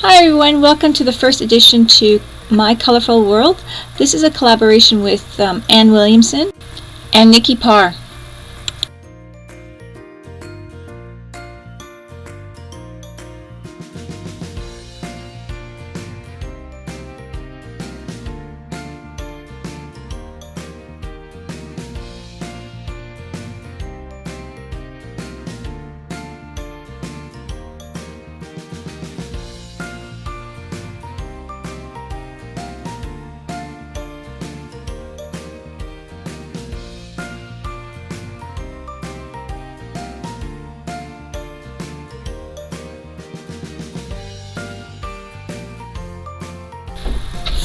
Hi everyone, welcome to the first edition to My Colorful World. This is a collaboration with Ann Williamson and Nicky Parr.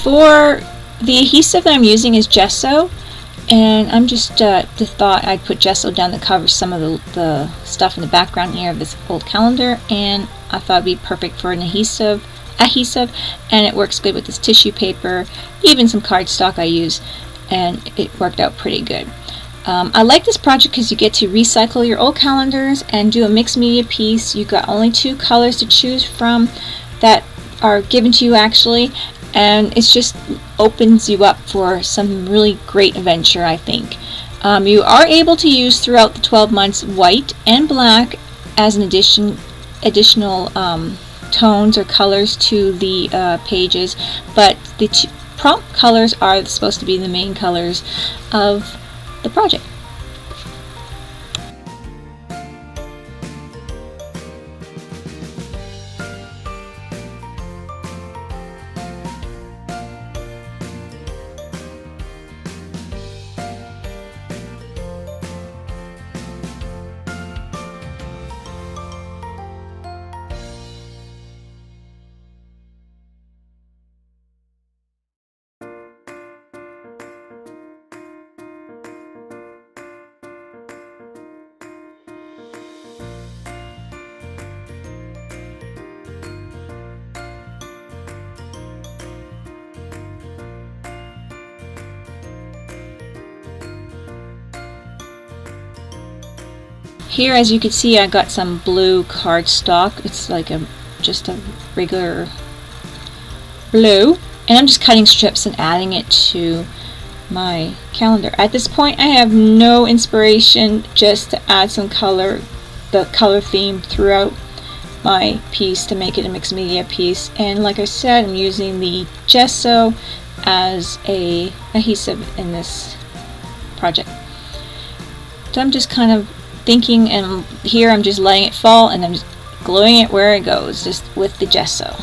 For the adhesive that I'm using is gesso, and I'm just thought I'd put gesso down to cover some of the stuff in the background here of this old calendar, and I thought it'd be perfect for an adhesive, and it works good with this tissue paper, even some cardstock I use, and it worked out pretty good. I like this project because you get to recycle your old calendars and do a mixed media piece. You got only 2 colors to choose from that are given to you actually, and it just opens you up for some really great adventure, I think. You are able to use throughout the 12 months white and black as an additional tones or colors to the pages, but the prompt colors are supposed to be the main colors of the project. Here, as you can see, I got some blue cardstock. It's like just a regular blue, and I'm just cutting strips and adding it to my calendar. At this point, I have no inspiration, just to add some color, the color theme throughout my piece to make it a mixed media piece. And like I said, I'm using the gesso as a adhesive in this project. So I'm just kind of thinking, and here I'm just letting it fall and I'm just gluing it where it goes, just with the gesso.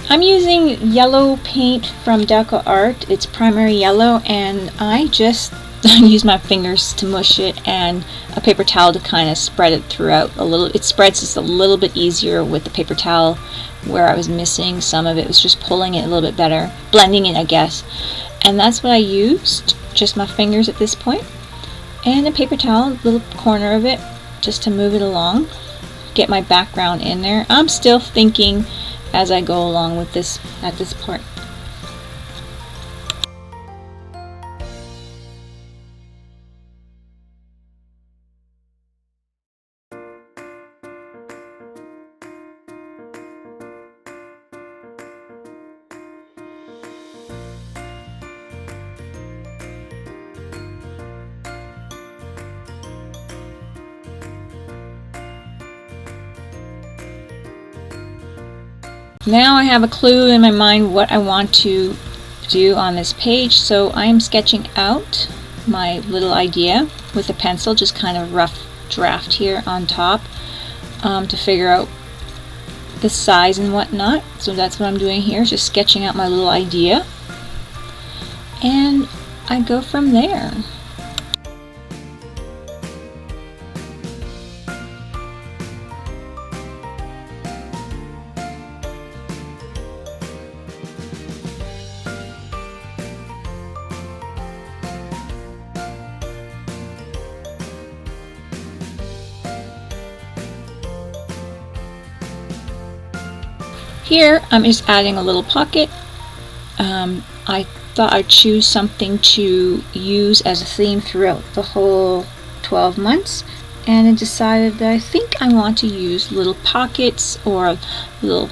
I'm using yellow paint from DecoArts. It's primary yellow, and I just use my fingers to mush it and a paper towel to kind of spread it throughout a little. It spreads just a little bit easier with the paper towel, where I was missing some of it. It was just pulling it a little bit better, blending it, I guess. And that's what I used, just my fingers at this point, and a paper towel, a little corner of it, just to move it along, get my background in there. I'm still thinking as I go along with this at this point. Now I have a clue in my mind what I want to do on this page, so I am sketching out my little idea with a pencil, just kind of rough draft here on top to figure out the size and whatnot. So that's what I'm doing here, just sketching out my little idea, and I go from there. here I'm just adding a little pocket. I thought I'd choose something to use as a theme throughout the whole 12 months, and I decided that I think I want to use little pockets or little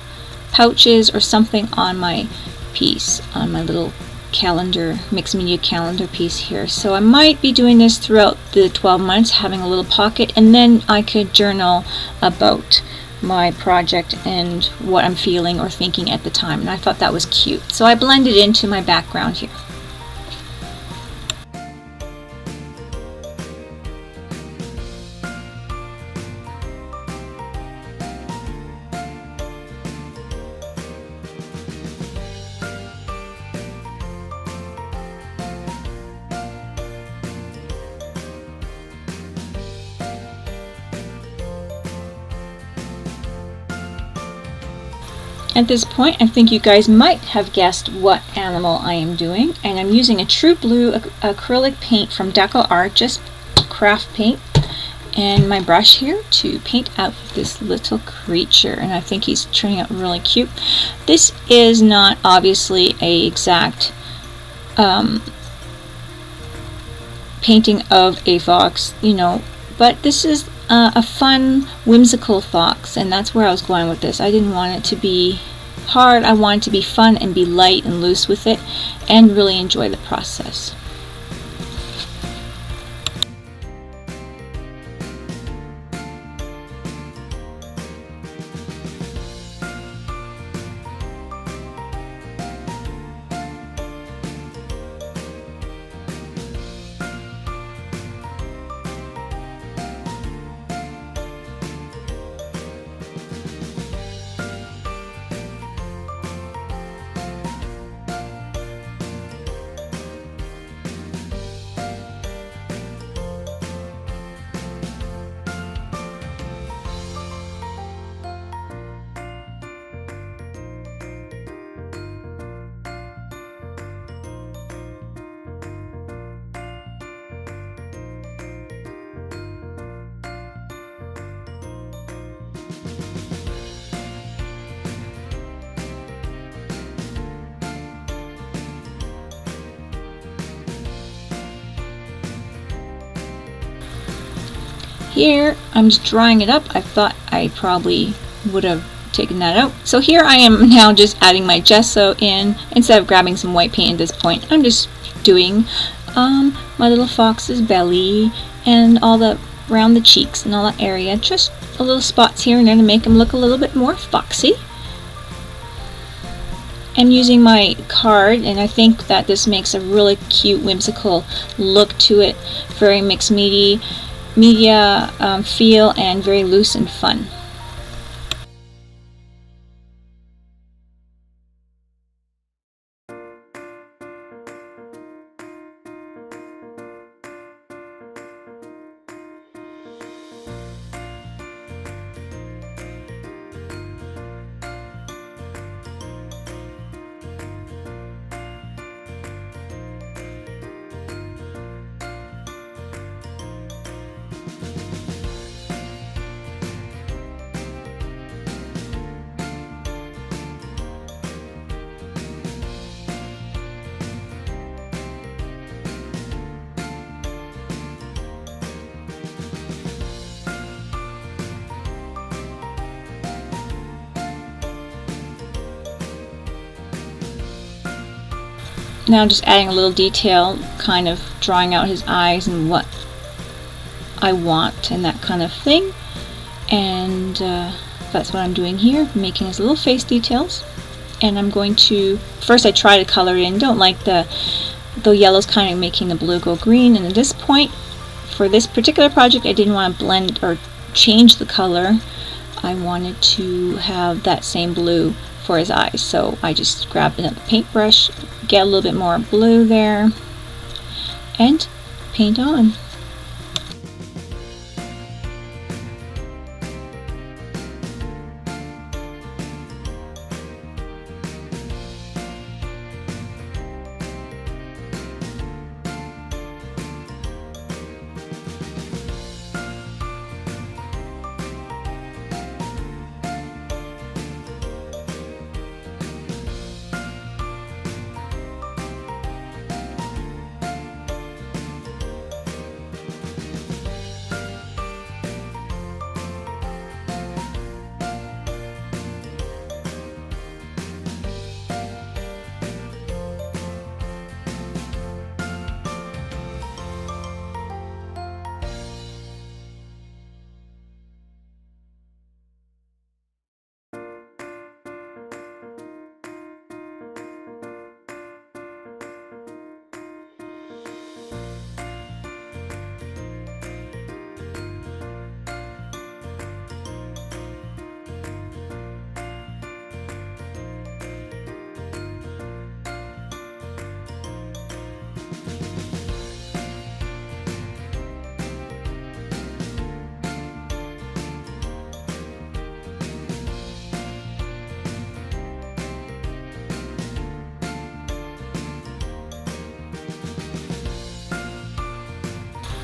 pouches or something on my piece, on my little calendar, mixed media calendar piece here. So I might be doing this throughout the 12 months, having a little pocket, and then I could journal about my project and what I'm feeling or thinking at the time, and I thought that was cute. So I blended into my background here. At this point, I think you guys might have guessed what animal I am doing, and I'm using a true blue acrylic paint from DecoArts, just craft paint, and my brush here to paint out this little creature, and I think he's turning out really cute. This is not obviously a exact painting of a fox, you know, but this is a fun, whimsical fox, and that's where I was going with this. I didn't want it to be hard. I wanted to be fun and be light and loose with it and really enjoy the process. Here, I'm just drying it up. I thought I probably would have taken that out. So here I am now just adding my gesso in. Instead of grabbing some white paint at this point, I'm just doing my little fox's belly and all the around the cheeks and all that area. Just a little spots here and there to make him look a little bit more foxy. I'm using my card, and I think that this makes a really cute, whimsical look to it. Very mixed media feel and very loose and fun. Now just adding a little detail, kind of drawing out his eyes and what I want and that kind of thing. And that's what I'm doing here, making his little face details. And I'm going to, first I try to color it in, don't like the yellows kind of making the blue go green. And at this point, for this particular project, I didn't want to blend or change the color. I wanted to have that same blue for his eyes, so I just grabbed another paintbrush, get a little bit more blue there, and paint on.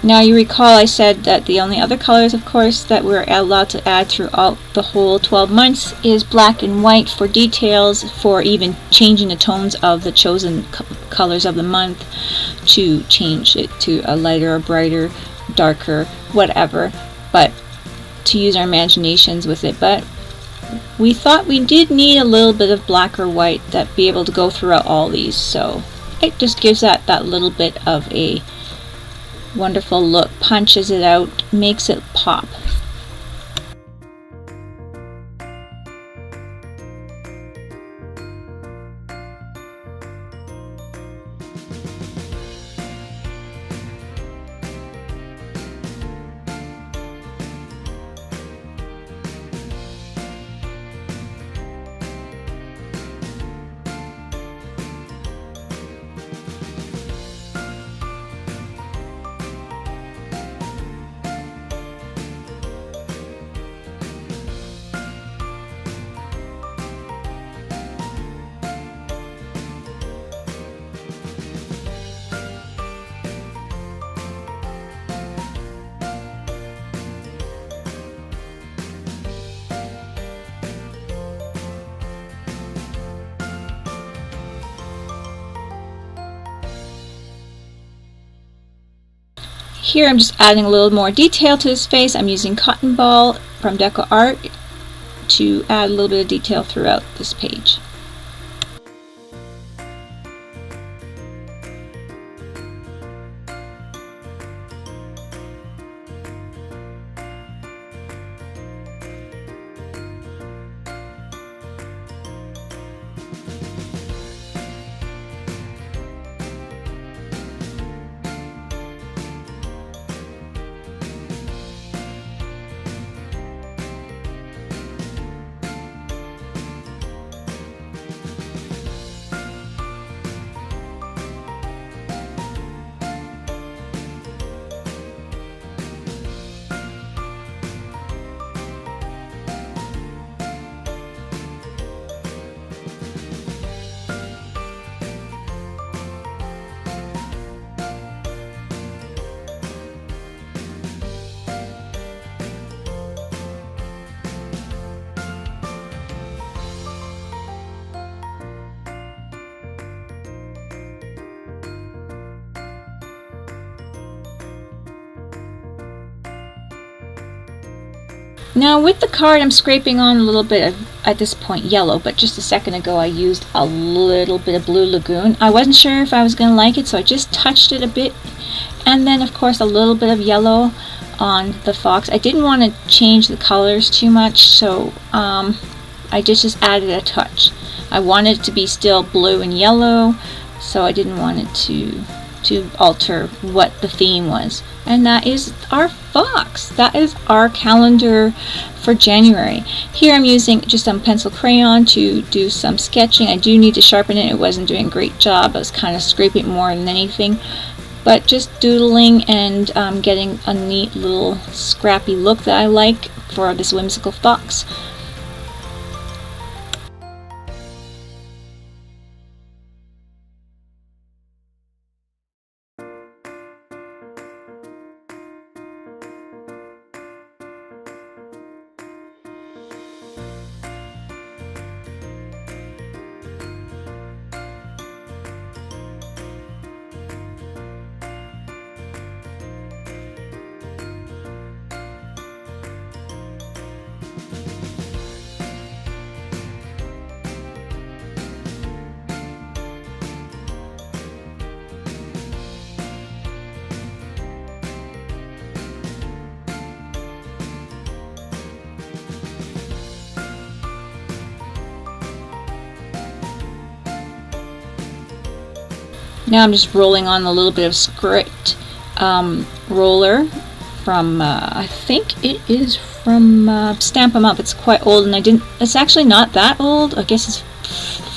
Now you recall I said that the only other colors, of course, that we're allowed to add throughout the whole 12 months is black and white for details, for even changing the tones of the chosen colors of the month, to change it to a lighter or brighter, darker, whatever, but to use our imaginations with it. But we thought we did need a little bit of black or white that be able to go throughout all these, so it just gives that little bit of a wonderful look, punches it out, makes it pop. Here I'm just adding a little more detail to his face. I'm using cotton ball from DecoArts to add a little bit of detail throughout this page. Now with the card I'm scraping on a little bit of, at this point, yellow, but just a second ago I used a little bit of Blue Lagoon. I wasn't sure if I was going to like it, so I just touched it a bit, and then of course a little bit of yellow on the fox. I didn't want to change the colors too much, so I just added a touch. I wanted it to be still blue and yellow, so I didn't want it to alter what the theme was. And that is our fox. That is our calendar for January. Here I'm using just some pencil crayon to do some sketching. I do need to sharpen it. It wasn't doing a great job. I was kind of scraping more than anything. But just doodling and getting a neat little scrappy look that I like for this whimsical fox. Now I'm just rolling on a little bit of script roller from, I think it is from Stamp 'em Up. It's quite old, and it's actually not that old. I guess it's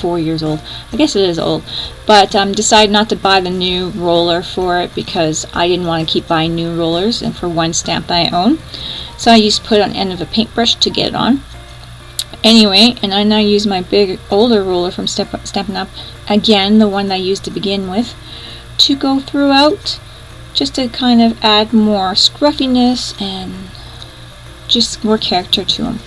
4 years old. I guess it is old. But decided not to buy the new roller for it because I didn't want to keep buying new rollers and for one stamp that I own. So I just put it on the end of a paintbrush to get it on. Anyway, and I now use my big older roller from Stampin' Up, again the one that I used to begin with, to go throughout just to kind of add more scruffiness and just more character to them.